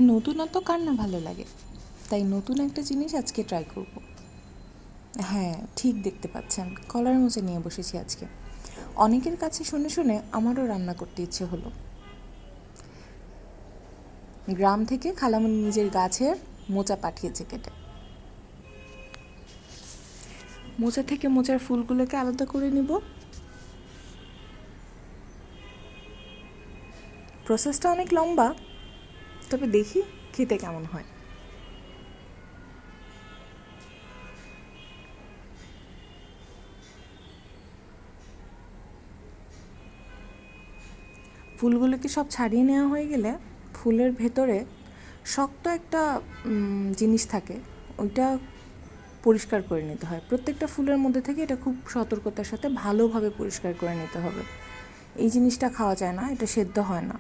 নতুনত্ব কার না ভালো লাগে, তাই নতুন একটা জিনিস আজকে ট্রাই করব। হ্যাঁ, ঠিক দেখতে পাচ্ছেন, কলার মোচা নিয়ে বসেছি আজকে। অনেকের কাছে শুনে শুনে আমারও রান্না করতে ইচ্ছে হলো। গ্রাম থেকে খালামণি নিজের গাছের মোচা পাঠিয়েছে কেটে। মোচা থেকে মোচার ফুলগুলোকে আলাদা করে নিব। প্রসেসটা অনেক লম্বা, তবে দেখি খেতে কেমন হয়। ফুলগুলোকে সব ছাড়িয়ে নেওয়া হয়ে গেলে ফুলের ভেতরে শক্ত একটা জিনিস থাকে, ওইটা পরিষ্কার করে নিতে হয়। প্রত্যেকটা ফুলের মধ্যে থেকে এটা খুব সতর্কতার সাথে ভালোভাবে পরিষ্কার করে নিতে হবে। এই জিনিসটা খাওয়া যায় না, এটা সেদ্ধ হয় না।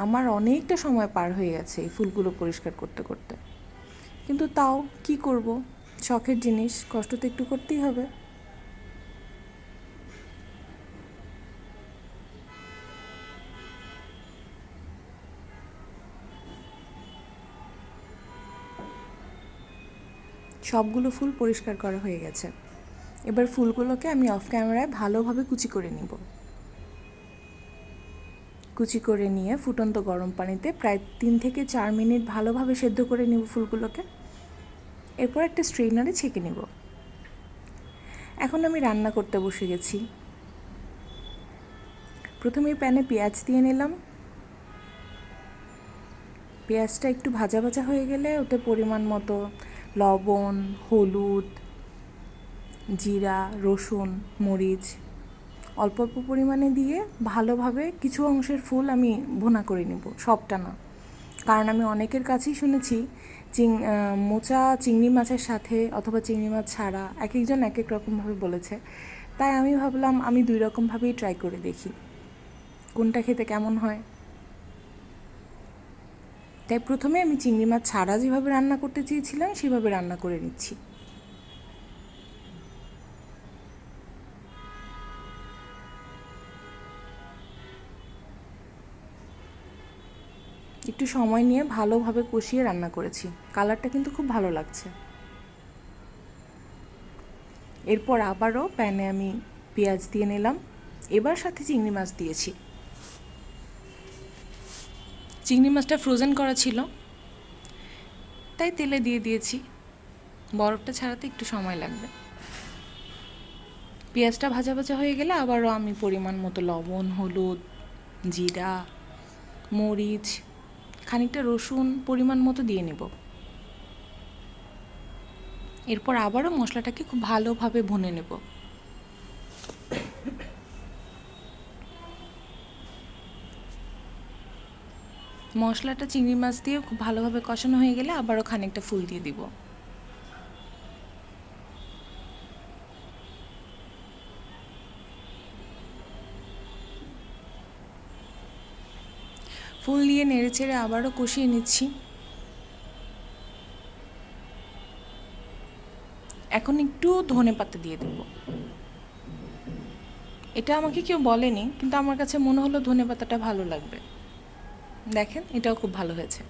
আমার অনেকটা সময় পার হয়ে গেছে এই ফুলগুলো পরিষ্কার করতে করতে, কিন্তু তাও কি করব, শখের জিনিস, কষ্ট তো একটু করতেই হবে। সবগুলো ফুল পরিষ্কার করা হয়ে গেছে। এবার ফুলগুলোকে আমি অফ ক্যামেরায় ভালোভাবে কুচি করে নিব। কুচি করে নিয়ে ফুটন্ত গরম পানিতে প্রায় 3 থেকে 4 মিনিট ভালোভাবে সেদ্ধ করে নিব ফুলগুলোকে। এরপর একটা স্ট্রেনারে ছেঁকে নেব। এখন আমি রান্না করতে বসে গেছি। প্রথমে প্যানে পেঁয়াজ দিয়ে নিলাম। পেঁয়াজটা একটু ভাজা ভাজা হয়ে গেলে ওতে পরিমাণ মতো লবণ, হলুদ, জিরা, রসুন, মরিচ অল্প অল্প পরিমাণে দিয়ে ভালোভাবে কিছু অংশের ফুল আমি ভুনা করে নেব, সবটা না। কারণ আমি অনেকের কাছেই শুনেছি মোচা চিংড়ি মাছের সাথে অথবা চিংড়ি মাছ ছাড়া এক একজন এক এক রকমভাবে বলেছে। তাই আমি ভাবলাম আমি 2 রকমভাবেই ট্রাই করে দেখি কোনটা খেতে কেমন হয়। তাই প্রথমে আমি চিংড়ি মাছ ছাড়া যেভাবে রান্না করতে চেয়েছিলাম সেভাবে রান্না করে নিচ্ছি। একটু সময় নিয়ে ভালোভাবে কষিয়ে রান্না করেছি, কালারটা কিন্তু খুব ভালো লাগছে। এরপর আবারও প্যানে আমি পেঁয়াজ দিয়ে নিলাম। এবার সাথে চিংড়ি মাছ দিয়েছি। চিংড়ি মাছটা ফ্রোজেন করা ছিল, তাই তেলে দিয়ে দিয়েছি। বরফটা ছাড়াতে একটু সময় লাগবে। পেঁয়াজটা ভাজা ভাজা হয়ে গেলে আবারও আমি পরিমাণ মতো লবণ, হলুদ, জিরা, মরিচ, খানিকটা রসুন পরিমাণ মতো দিয়ে নেব। এরপর আবারও মশলাটাকে খুব ভালোভাবে ভুনে নেব। মশলাটা চিংড়ি মাছ দিয়ে খুব ভালোভাবে কষানো হয়ে গেলে আবারও খানিকটা ফুল দিয়ে দিব। ফুল দিয়ে নেড়েচেড়ে আবারও কষিয়ে নিচ্ছি। এখন একটু ধনেপাতা দিয়ে দেব। এটা আমাকে কেউ বলেনি, কিন্তু আমার কাছে মনে হলো ধনেপাতাটা ভালো লাগবে। দেখেন, এটাও খুব ভালো হয়েছে।